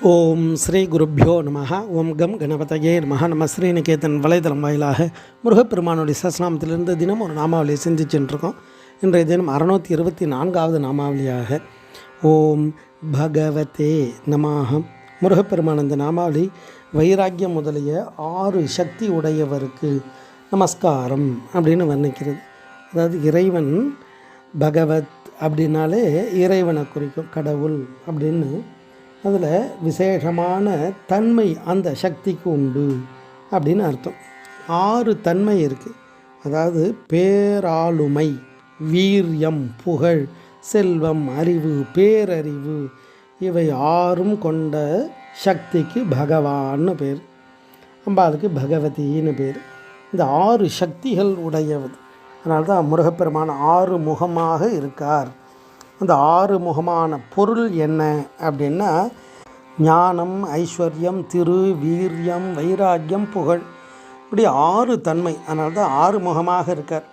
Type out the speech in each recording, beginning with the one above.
ஓம் ஸ்ரீ குருப்யோ நமஹ. ஓம் கம் கணபதையே நமஹ. நம்ம ஸ்ரீநிகேதன் வலைதளம் வாயிலாக முருகப்பெருமானுடைய சஸ்நாமத்திலிருந்து தினம் ஒரு நாமாவளியை சிந்திச்சுட்டுருக்கோம். இன்றைய தினம் 624வது நாமாவளியாக ஓம் பகவதே நமஹ. முருகப்பெருமான் இந்த நாமாவளி வைராக்கியம் முதலிய 6 சக்தி உடையவருக்கு நமஸ்காரம் அப்படின்னு வர்ணிக்கிறது. அதாவது இறைவன் பகவத் அப்படின்னாலே இறைவனை குறிக்கும், கடவுள் அப்படின்னு. அதில் விசேஷமான தன்மை அந்த சக்திக்கு உண்டு அப்படின்னு அர்த்தம். 6 தன்மை இருக்குது. அதாவது பேராளுமை, வீரியம், புகழ், செல்வம், அறிவு, பேரறிவு, இவை 6ம் கொண்ட சக்திக்கு பகவான்னு பேர். அம்பாளுக்கு பகவதின்னு பேர். இந்த 6 சக்திகள் உடையவது. அதனால தான் முருகப்பெருமான் 6 முகமாக இருக்கார். அந்த 6 முகமான பொருள் என்ன அப்படின்னா ஞானம், ஐஸ்வர்யம், வீரியம், வைராக்கியம், புகழ், இப்படி 6 தன்மை. அதனால தான் 6 முகமாக இருக்கார்.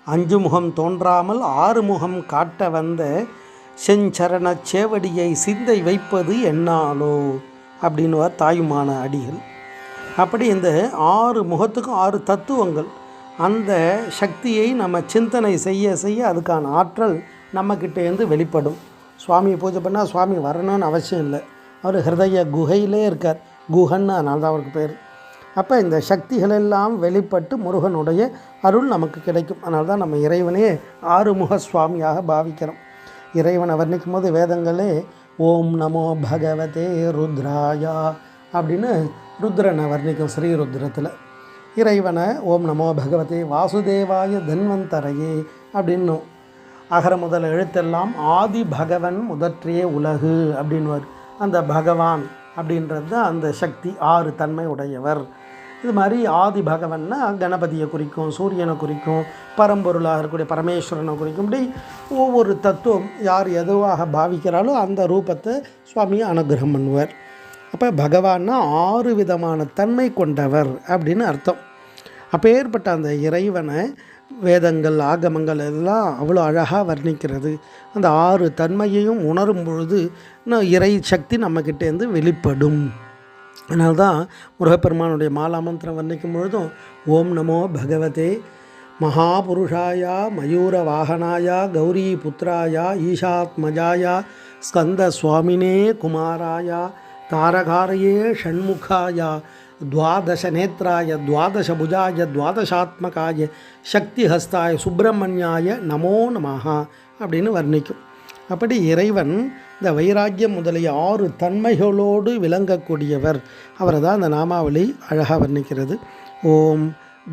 5 முகம் தோன்றாமல் 6 முகம் காட்ட வந்த செஞ்சரண சேவடியை சிந்தை வைப்பது என்னாலோ அப்படின்னுவார் தாயுமான அடிகள். அப்படி இந்த 6 முகத்துக்கும் 6 தத்துவங்கள். அந்த சக்தியை நம்ம சிந்தனை செய்ய செய்ய அதுக்கான ஆற்றல் நம்மக்கிட்டேருந்து வெளிப்படும். சுவாமியை பூஜை பண்ணால் சுவாமி வரணும்னு அவசியம் இல்லை. அவர் ஹிருதய குகையிலே இருக்கார். குஹன்னு அதனால தான் அவருக்கு பேர். அப்போ இந்த சக்திகளெல்லாம் வெளிப்பட்டு முருகனுடைய அருள் நமக்கு கிடைக்கும். அதனால தான் நம்ம இறைவனே 6 முக சுவாமியாக பாவிக்கிறோம். இறைவனை வர்ணிக்கும் போது வேதங்களே ஓம் நமோ பகவதே ருத்ராயா அப்படின்னு ருத்ரனை வர்ணிக்கும். ஸ்ரீருத்ரத்தில் இறைவனை ஓம் நமோ பகவதே வாசுதேவாய தன்வந்தரையே அப்படின்னும். அகர முதல் எழுத்தெல்லாம் ஆதி பகவன் முதற்றிய உலகு அப்படின்வார். அந்த பகவான் அப்படின்றது தான் அந்த சக்தி, 6 தன்மை உடையவர். இது மாதிரி ஆதி பகவன்னா கணபதியை குறிக்கும், சூரியனை குறிக்கும், பரம்பொருளாக இருக்கக்கூடிய பரமேஸ்வரனை குறிக்கும். இப்படி ஒவ்வொரு தத்துவம் யார் எதுவாக பாவிக்கிறாலும் அந்த ரூபத்தை சுவாமியை அனுகிரகம் பண்ணுவார். அப்போ பகவான்னா 6 விதமான தன்மை கொண்டவர் அப்படின்னு அர்த்தம். அப்போ ஏற்பட்ட அந்த இறைவனை வேதங்கள், ஆகமங்கள் எல்லாம் அவ்வளோ அழகாக வர்ணிக்கிறது. அந்த 6 தன்மையையும் உணரும் பொழுது இறை சக்தி நம்மக்கிட்டேருந்து வெளிப்படும். அதனால தான் முருகப்பெருமானுடைய மாலாமந்திரம் வர்ணிக்கும் பொழுதும் ஓம் நமோ பகவதே மகாபுருஷாயா மயூர வாகனாயா கௌரி புத்திராயா ஈஷாத்மஜாயா ஸ்கந்த சுவாமினே குமாராயா தாரகாரையே ஷண்முகாயா துவாதச நேத்ராய துவாதச புஜாய துவாதசாத்மகாய சக்தி ஹஸ்தாய சுப்பிரமணியாய நமோ நமஹ அப்படின்னு வர்ணிக்கும். அப்படி இறைவன் இந்த வைராக்கியம் முதலிய 6 தன்மைகளோடு விளங்கக்கூடியவர். அவரை தான் அந்த நாமாவளி அழகாக வர்ணிக்கிறது. ஓம்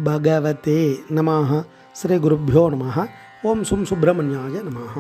பகவதே நமஹ. ஸ்ரீ குருப்யோ நமஹ. ஓம் சுப்பிரமணியாய நமஹ.